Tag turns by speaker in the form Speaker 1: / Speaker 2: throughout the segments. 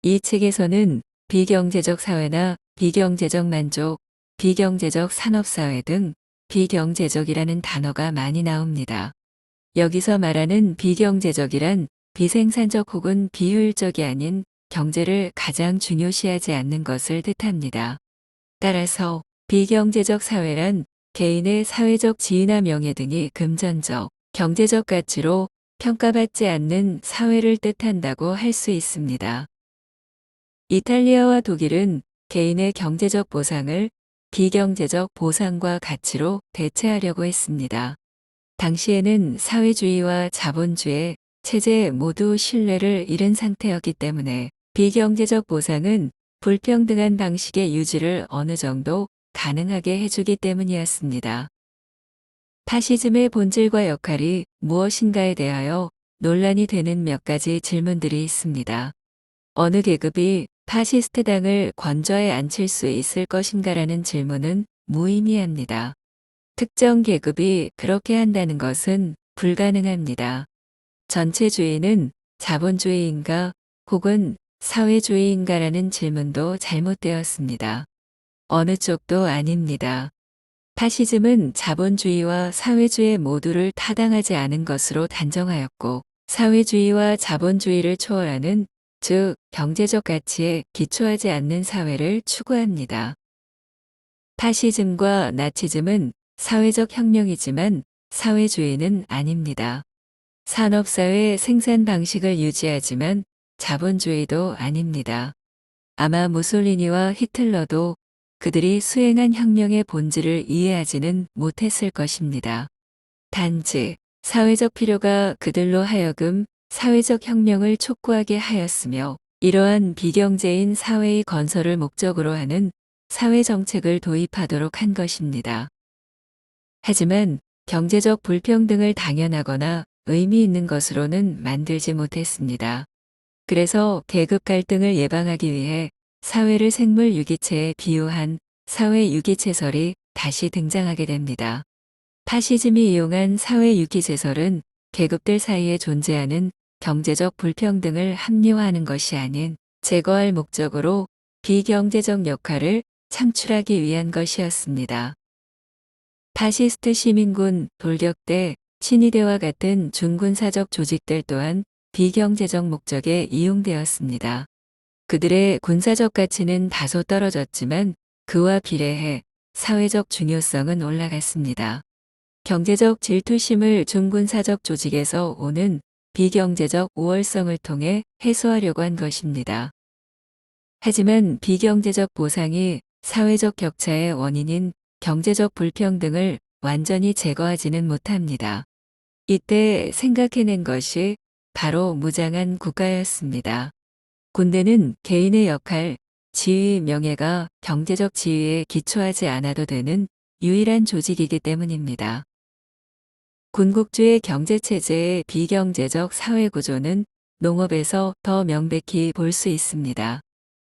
Speaker 1: 이 책에서는 비경제적 사회나 비경제적 만족, 비경제적 산업사회 등 비경제적이라는 단어가 많이 나옵니다. 여기서 말하는 비경제적이란 비생산적 혹은 비효율적이 아닌 경제를 가장 중요시하지 않는 것을 뜻합니다. 따라서 비경제적 사회란 개인의 사회적 지위나 명예 등이 금전적, 경제적 가치로 평가받지 않는 사회를 뜻한다고 할 수 있습니다. 이탈리아와 독일은 개인의 경제적 보상을 비경제적 보상과 가치로 대체하려고 했습니다. 당시에는 사회주의와 자본주의 체제 모두 신뢰를 잃은 상태였기 때문에 비경제적 보상은 불평등한 방식의 유지를 어느 정도 가능하게 해주기 때문이었습니다. 파시즘의 본질과 역할이 무엇인가에 대하여 논란이 되는 몇 가지 질문들이 있습니다. 어느 계급이 파시스트당을 권좌에 앉힐 수 있을 것인가라는 질문은 무의미합니다. 특정 계급이 그렇게 한다는 것은 불가능합니다. 전체주의는 자본주의인가 혹은 사회주의인가라는 질문도 잘못되었습니다. 어느 쪽도 아닙니다. 파시즘은 자본주의와 사회주의 모두를 타당하지 않은 것으로 단정하였고 사회주의와 자본주의를 초월하는 즉 경제적 가치에 기초하지 않는 사회를 추구합니다. 파시즘과 나치즘은 사회적 혁명이지만 사회주의는 아닙니다. 산업사회 생산 방식을 유지하지만 자본주의도 아닙니다. 아마 무솔리니와 히틀러도 그들이 수행한 혁명의 본질을 이해하지는 못했을 것입니다. 단지 사회적 필요가 그들로 하여금 사회적 혁명을 촉구하게 하였으며 이러한 비경제인 사회의 건설을 목적으로 하는 사회정책을 도입하도록 한 것입니다. 하지만 경제적 불평등을 당연하거나 의미 있는 것으로는 만들지 못했습니다. 그래서 계급 갈등을 예방하기 위해 사회를 생물 유기체에 비유한 사회 유기체설이 다시 등장하게 됩니다. 파시즘이 이용한 사회 유기체설은 계급들 사이에 존재하는 경제적 불평등을 합리화하는 것이 아닌 제거할 목적으로 비경제적 역할을 창출하기 위한 것이었습니다. 파시스트 시민군, 돌격대, 친위대와 같은 준군사적 조직들 또한 비경제적 목적에 이용되었습니다. 그들의 군사적 가치는 다소 떨어졌지만 그와 비례해 사회적 중요성은 올라갔습니다. 경제적 질투심을 준군사적 조직에서 오는 비경제적 우월성을 통해 해소하려고 한 것입니다. 하지만 비경제적 보상이 사회적 격차의 원인인 경제적 불평등을 완전히 제거하지는 못합니다. 이때 생각해낸 것이 바로 무장한 국가였습니다. 군대는 개인의 역할, 지위, 명예가 경제적 지위에 기초하지 않아도 되는 유일한 조직이기 때문입니다. 군국주의 경제체제의 비경제적 사회구조는 농업에서 더 명백히 볼 수 있습니다.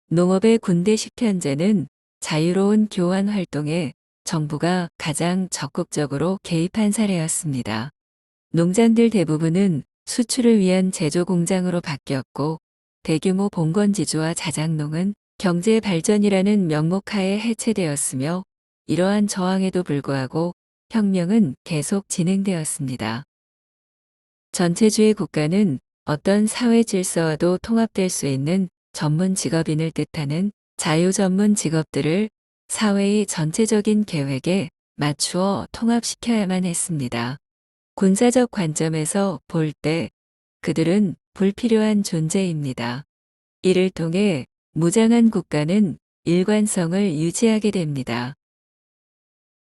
Speaker 1: 농업의 군대식 편제는 자유로운 교환 활동에 정부가 가장 적극적으로 개입한 사례였습니다. 농장들 대부분은 수출을 위한 제조 공장으로 바뀌었고 대규모 봉건지주와 자작농은 경제 발전이라는 명목하에 해체되었으며 이러한 저항에도 불구하고 혁명은 계속 진행되었습니다. 전체주의 국가는 어떤 사회 질서와도 통합될 수 있는 전문 직업인을 뜻하는 자유 전문 직업들을 사회의 전체적인 계획에 맞추어 통합시켜야만 했습니다. 군사적 관점에서 볼 때 그들은 불필요한 존재입니다. 이를 통해 무장한 국가는 일관성을 유지하게 됩니다.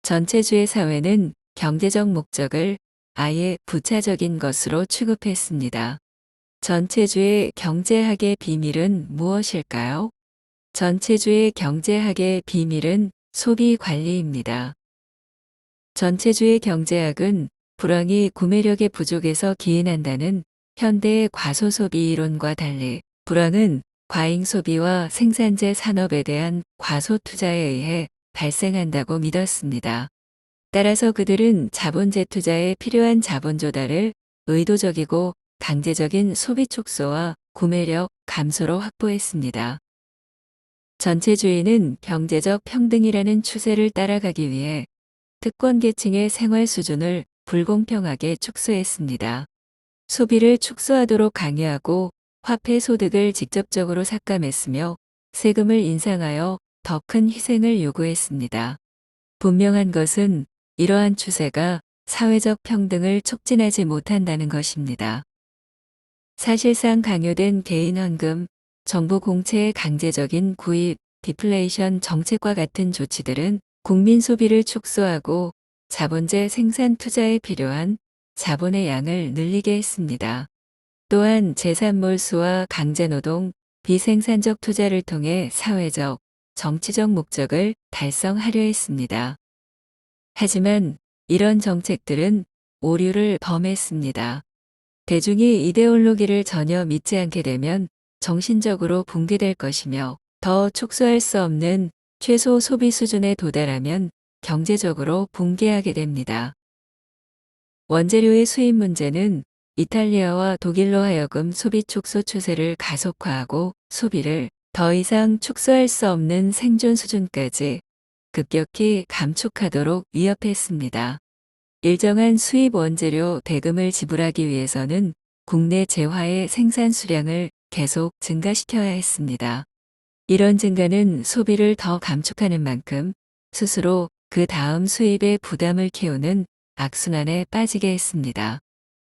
Speaker 1: 전체주의 사회는 경제적 목적을 아예 부차적인 것으로 취급했습니다. 전체주의 경제학의 비밀은 무엇일까요? 전체주의 경제학의 비밀은 소비 관리입니다. 전체주의 경제학은 불황이 구매력의 부족에서 기인한다는 현대의 과소소비 이론과 달리 불황은 과잉 소비와 생산재 산업에 대한 과소 투자에 의해 발생한다고 믿었습니다. 따라서 그들은 자본 재투자에 필요한 자본 조달을 의도적이고 강제적인 소비 축소와 구매력 감소로 확보했습니다. 전체주의는 경제적 평등이라는 추세를 따라가기 위해 특권 계층의 생활 수준을 불공평하게 축소했습니다. 소비를 축소하도록 강요하고 화폐 소득을 직접적으로 삭감했으며 세금을 인상하여 더 큰 희생을 요구했습니다. 분명한 것은 이러한 추세가 사회적 평등을 촉진하지 못한다는 것입니다. 사실상 강요된 개인 헌금, 정부 공채의 강제적인 구입, 디플레이션 정책과 같은 조치들은 국민 소비를 축소하고 자본재 생산 투자에 필요한 자본의 양을 늘리게 했습니다. 또한 재산 몰수와 강제노동, 비생산적 투자를 통해 사회적, 정치적 목적을 달성하려 했습니다. 하지만 이런 정책들은 오류를 범했습니다. 대중이 이데올로기를 전혀 믿지 않게 되면 정신적으로 붕괴될 것이며 더 축소할 수 없는 최소 소비 수준에 도달하면 경제적으로 붕괴하게 됩니다. 원재료의 수입 문제는 이탈리아와 독일로 하여금 소비 축소 추세를 가속화하고 소비를 더 이상 축소할 수 없는 생존 수준까지 급격히 감축하도록 위협했습니다. 일정한 수입 원재료 대금을 지불하기 위해서는 국내 재화의 생산 수량을 계속 증가시켜야 했습니다. 이런 증가는 소비를 더 감축하는 만큼 스스로 그 다음 수입의 부담을 키우는 악순환에 빠지게 했습니다.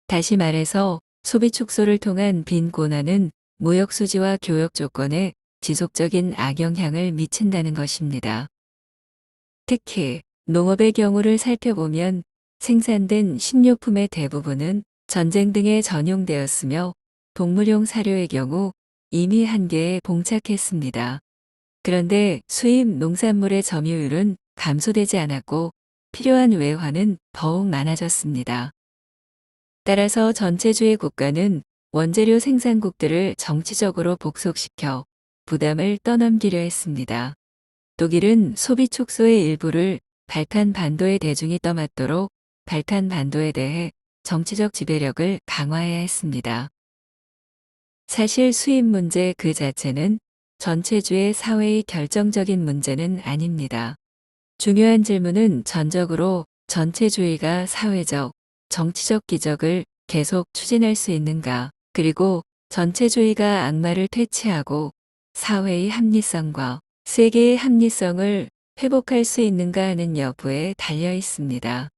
Speaker 1: 다시 말해서 소비 축소를 통한 빈곤화는 무역 수지와 교역 조건에 지속적인 악영향을 미친다는 것입니다. 특히 농업의 경우를 살펴보면 생산된 식료품의 대부분은 전쟁 등에 전용되었으며 동물용 사료의 경우 이미 한계에 봉착했습니다. 그런데 수입 농산물의 점유율은 감소되지 않았고 필요한 외화는 더욱 많아졌습니다. 따라서 전체주의 국가는 원재료 생산국들을 정치적으로 복속시켜 부담을 떠넘기려 했습니다. 독일은 소비 축소의 일부를 발칸 반도의 대중이 떠맡도록 발칸 반도에 대해 정치적 지배력을 강화해야 했습니다. 사실 수입 문제 그 자체는 전체주의 사회의 결정적인 문제는 아닙니다. 중요한 질문은 전적으로 전체주의가 사회적, 정치적 기적을 계속 추진할 수 있는가, 그리고 전체주의가 악마를 퇴치하고 사회의 합리성과 세계의 합리성을 회복할 수 있는가 하는 여부에 달려 있습니다.